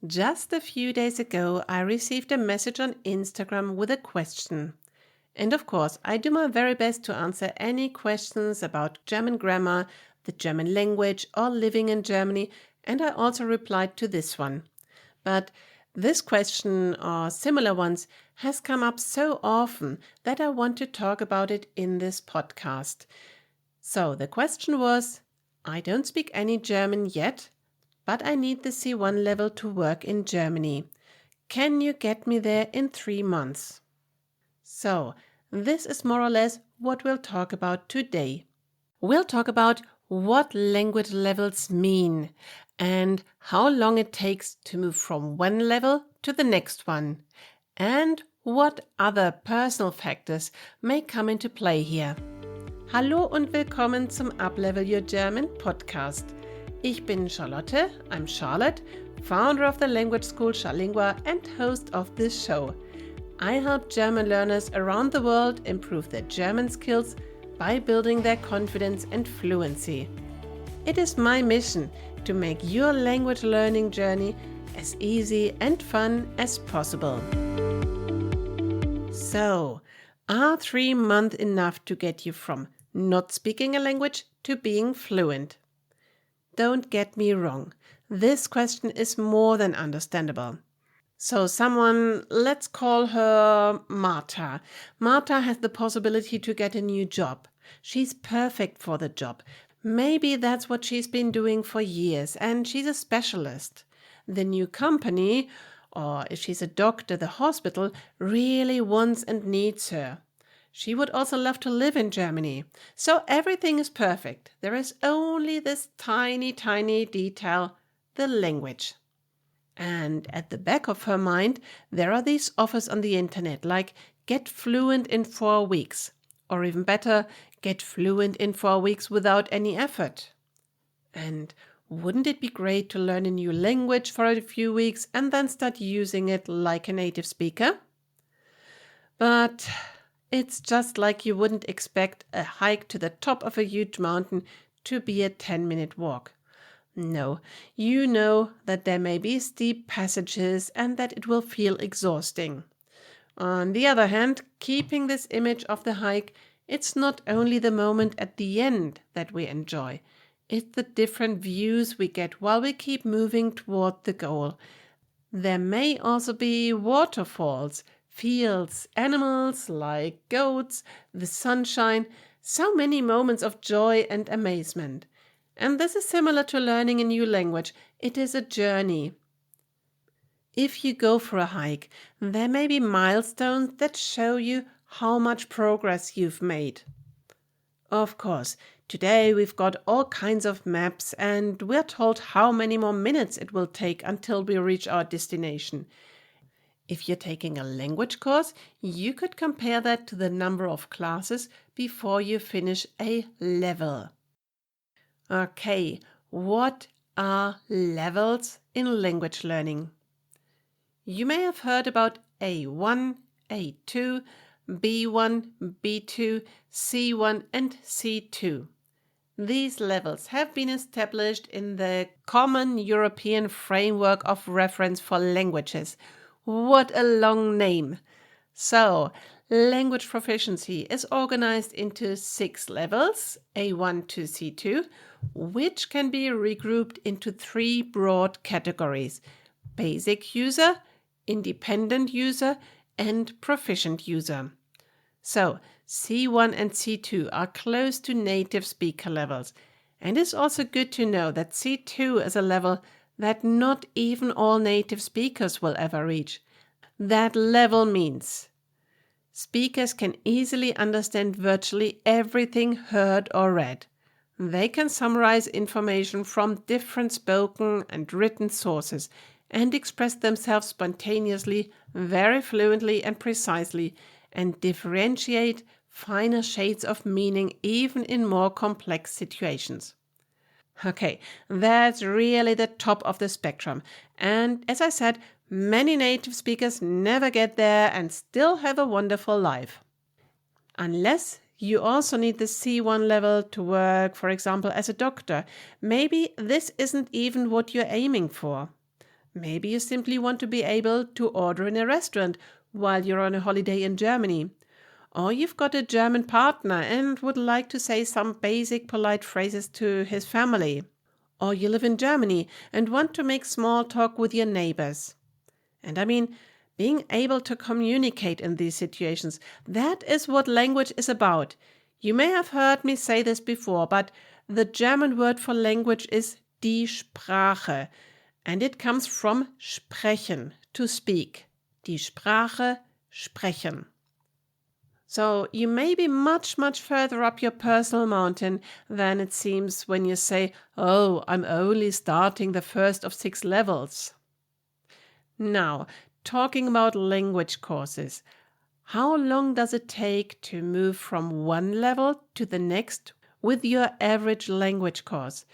Just a few days ago, I received a message on Instagram with a question. And of course, I do my very best to answer any questions about German grammar, the German language, or living in Germany, and I also replied to this one. But this question, or similar ones, has come up so often that I want to talk about it in this podcast. So the question was, I don't speak any German yet, but I need the C1 level to work in Germany. Can you get me there in 3 months? So, this is more or less what we'll talk about today. We'll talk about what language levels mean and how long it takes to move from one level to the next one, and what other personal factors may come into play here. Hallo und willkommen zum Uplevel Your German Podcast. Ich bin Charlotte, I'm Charlotte, founder of the language school CharLingua and host of this show. I help German learners around the world improve their German skills by building their confidence and fluency. It is my mission to make your language learning journey as easy and fun as possible. So, are 3 months enough to get you from not speaking a language to being fluent? Don't get me wrong, this question is more than understandable. So someone, let's call her Marta. Marta has the possibility to get a new job. She's perfect for the job. Maybe that's what she's been doing for years, and she's a specialist. The new company, or if she's a doctor, the hospital, really wants and needs her. She would also love to live in Germany. So everything is perfect. There is only this tiny detail, the language. And at the back of her mind, there are these offers on the internet, like get fluent in 4 weeks. Or even better, get fluent in 4 weeks without any effort. And wouldn't it be great to learn a new language for a few weeks and then start using it like a native speaker? But it's just like you wouldn't expect a hike to the top of a huge mountain to be a 10-minute walk. No, you know that there may be steep passages and that it will feel exhausting. On the other hand, keeping this image of the hike, it's not only the moment at the end that we enjoy. It's the different views we get while we keep moving toward the goal. There may also be waterfalls, fields, animals like goats, the sunshine, so many moments of joy and amazement. And this is similar to learning a new language. It is a journey. If you go for a hike, there may be milestones that show you how much progress you've made. Of course, today we've got all kinds of maps and we're told how many more minutes it will take until we reach our destination. If you're taking a language course, you could compare that to the number of classes before you finish a level. Okay, what are levels in language learning? You may have heard about A1, A2, B1, B2, C1 and C2. These levels have been established in the Common European Framework of Reference for Languages. What a long name! So, language proficiency is organized into 6 levels, A1 to C2, which can be regrouped into 3 broad categories: basic user, independent user, and proficient user. So, C1 and C2 are close to native speaker levels, and it's also good to know that C2 is a level that not even all native speakers will ever reach. That level means speakers can easily understand virtually everything heard or read. They can summarize information from different spoken and written sources and express themselves spontaneously, very fluently and precisely, and differentiate finer shades of meaning even in more complex situations. Okay, that's really the top of the spectrum. And as I said, many native speakers never get there and still have a wonderful life. Unless you also need the C1 level to work, for example, as a doctor. Maybe this isn't even what you're aiming for. Maybe you simply want to be able to order in a restaurant while you're on a holiday in Germany. Or you've got a German partner and would like to say some basic polite phrases to his family. Or you live in Germany and want to make small talk with your neighbors. And I mean, being able to communicate in these situations, that is what language is about. You may have heard me say this before, but the German word for language is die Sprache, and it comes from sprechen, to speak. Die Sprache, sprechen. So you may be much, much further up your personal mountain than it seems when you say, oh, I'm only starting the first of 6 levels. Now, talking about language courses, how long does it take to move from one level to the next with your average language course?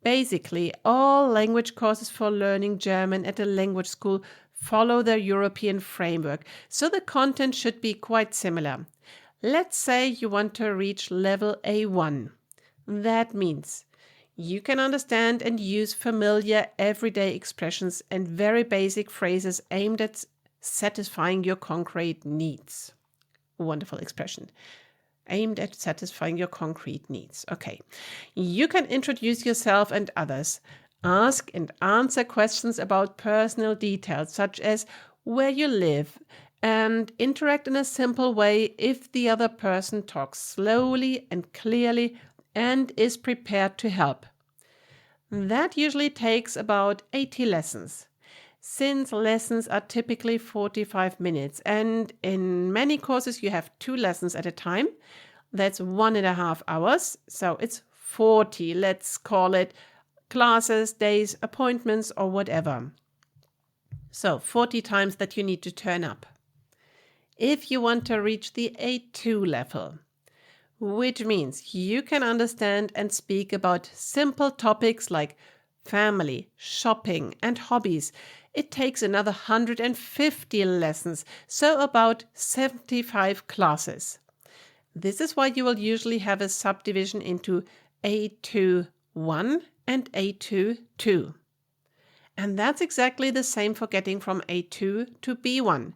Basically, all language courses for learning German at a language school follow their European framework, so the content should be quite similar. Let's say you want to reach level A1. That means you can understand and use familiar everyday expressions and very basic phrases aimed at satisfying your concrete needs. Wonderful expression. Aimed at satisfying your concrete needs. Okay. You can introduce yourself and others. Ask and answer questions about personal details, such as where you live, and interact in a simple way if the other person talks slowly and clearly and is prepared to help. That usually takes about 80 lessons. Since lessons are typically 45 minutes and in many courses you have 2 lessons at a time, that's 1.5 hours, so it's 40, let's call it classes, days, appointments, or whatever. So 40 times that you need to turn up. If you want to reach the A2 level, which means you can understand and speak about simple topics like family, shopping, and hobbies, it takes another 150 lessons, so about 75 classes. This is why you will usually have a subdivision into A2-1 and A2-2. And that's exactly the same for getting from A2 to B1.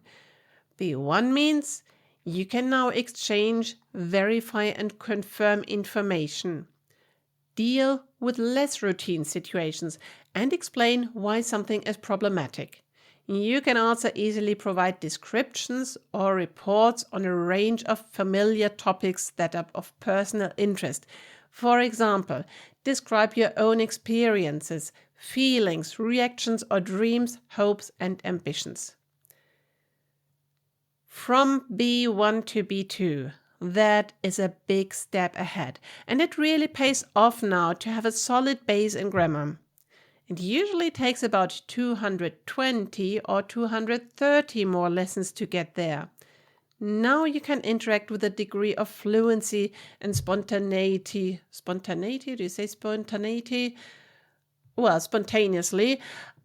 B1 means you can now exchange, verify, and confirm information, deal with less routine situations, and explain why something is problematic. You can also easily provide descriptions or reports on a range of familiar topics that are of personal interest. For example, describe your own experiences, feelings, reactions, or dreams, hopes, and ambitions. From B1 to B2, that is a big step ahead, and it really pays off now to have a solid base in grammar. It usually takes about 220 or 230 more lessons to get there. Now you can interact with a degree of fluency and spontaneity. Spontaneity? Do you say spontaneity? Well, spontaneously.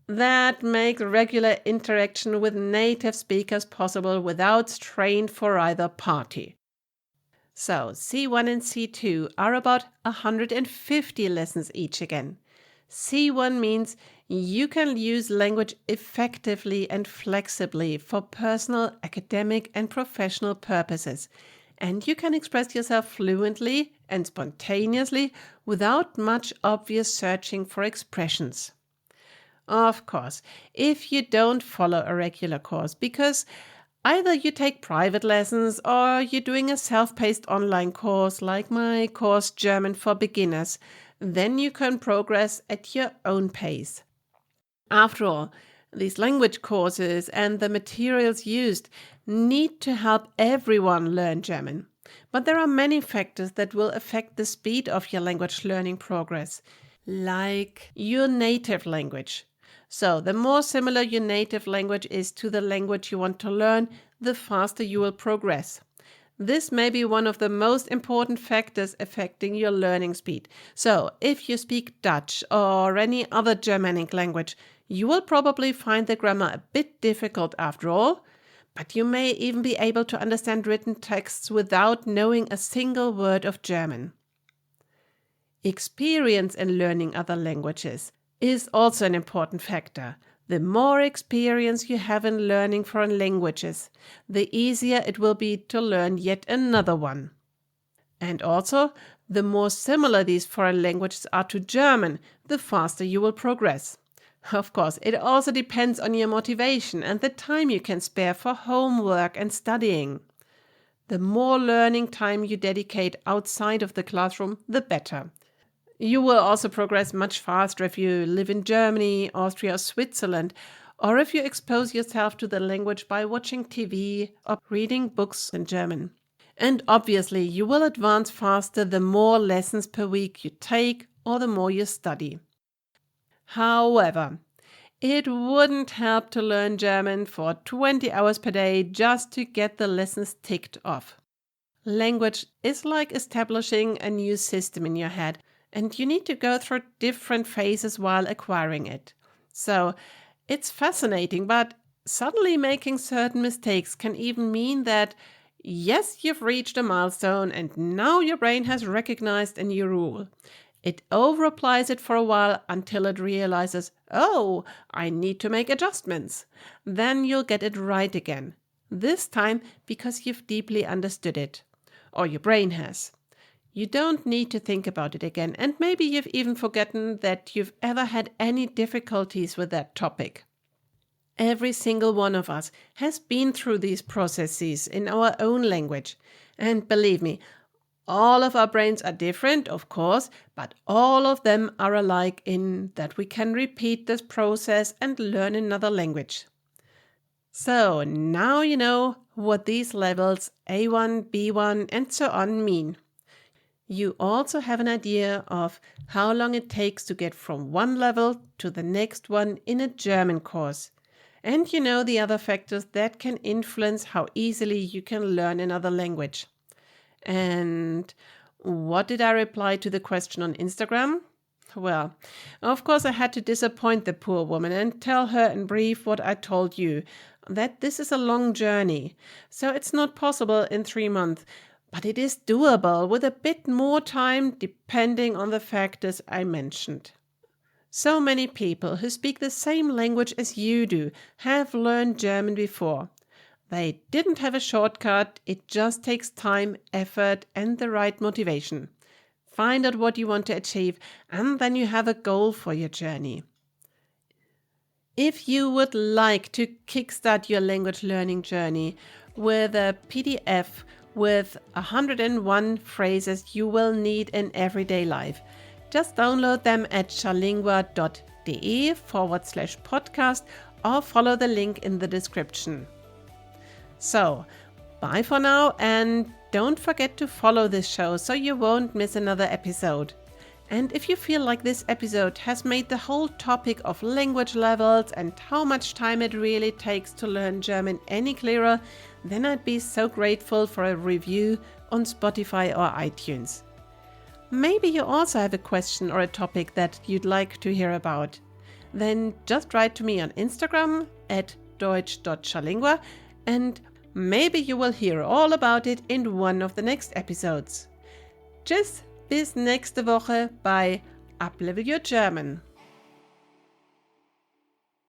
That makes regular interaction with native speakers possible without strain for either party. So C1 and C2 are about 150 lessons each again. C1 means you can use language effectively and flexibly for personal, academic, and professional purposes. And you can express yourself fluently and spontaneously without much obvious searching for expressions. Of course, if you don't follow a regular course, because either you take private lessons or you're doing a self-paced online course like my course German for Beginners, then you can progress at your own pace. After all, these language courses and the materials used need to help everyone learn German. But there are many factors that will affect the speed of your language learning progress, like your native language. So the more similar your native language is to the language you want to learn, the faster you will progress. This may be one of the most important factors affecting your learning speed. So if you speak Dutch or any other Germanic language, you will probably find the grammar a bit difficult after all, but you may even be able to understand written texts without knowing a single word of German. Experience in learning other languages is also an important factor. The more experience you have in learning foreign languages, the easier it will be to learn yet another one. And also, the more similar these foreign languages are to German, the faster you will progress. Of course, it also depends on your motivation and the time you can spare for homework and studying. The more learning time you dedicate outside of the classroom, the better. You will also progress much faster if you live in Germany, Austria, or Switzerland, or if you expose yourself to the language by watching TV or reading books in German. And obviously, you will advance faster the more lessons per week you take or the more you study. However, it wouldn't help to learn German for 20 hours per day just to get the lessons ticked off. Language is like establishing a new system in your head, and you need to go through different phases while acquiring it. So, it's fascinating, but suddenly making certain mistakes can even mean that yes, you've reached a milestone and now your brain has recognized a new rule. It over-applies it for a while until it realizes, oh, I need to make adjustments. Then you'll get it right again. This time because you've deeply understood it. Or your brain has. You don't need to think about it again, and maybe you've even forgotten that you've ever had any difficulties with that topic. Every single one of us has been through these processes in our own language. And believe me, all of our brains are different, of course, but all of them are alike in that we can repeat this process and learn another language. So now you know what these levels A1, B1, and so on mean. You also have an idea of how long it takes to get from one level to the next one in a German course. And you know the other factors that can influence how easily you can learn another language. And what did I reply to the question on Instagram? Well, of course I had to disappoint the poor woman and tell her in brief what I told you, that this is a long journey. So it's not possible in 3 months, but it is doable with a bit more time depending on the factors I mentioned. So many people who speak the same language as you do have learned German before. They didn't have a shortcut, it just takes time, effort, and the right motivation. Find out what you want to achieve, and then you have a goal for your journey. If you would like to kickstart your language learning journey with a PDF with 101 phrases you will need in everyday life, just download them at charlingua.de/podcast or follow the link in the description. So, bye for now, and don't forget to follow this show so you won't miss another episode. And if you feel like this episode has made the whole topic of language levels and how much time it really takes to learn German any clearer, then I'd be so grateful for a review on Spotify or iTunes. Maybe you also have a question or a topic that you'd like to hear about. Then just write to me on Instagram at Deutsch.CharLingua, and maybe you will hear all about it in one of the next episodes. Tschüss, bis nächste Woche bei Uplevel Your German.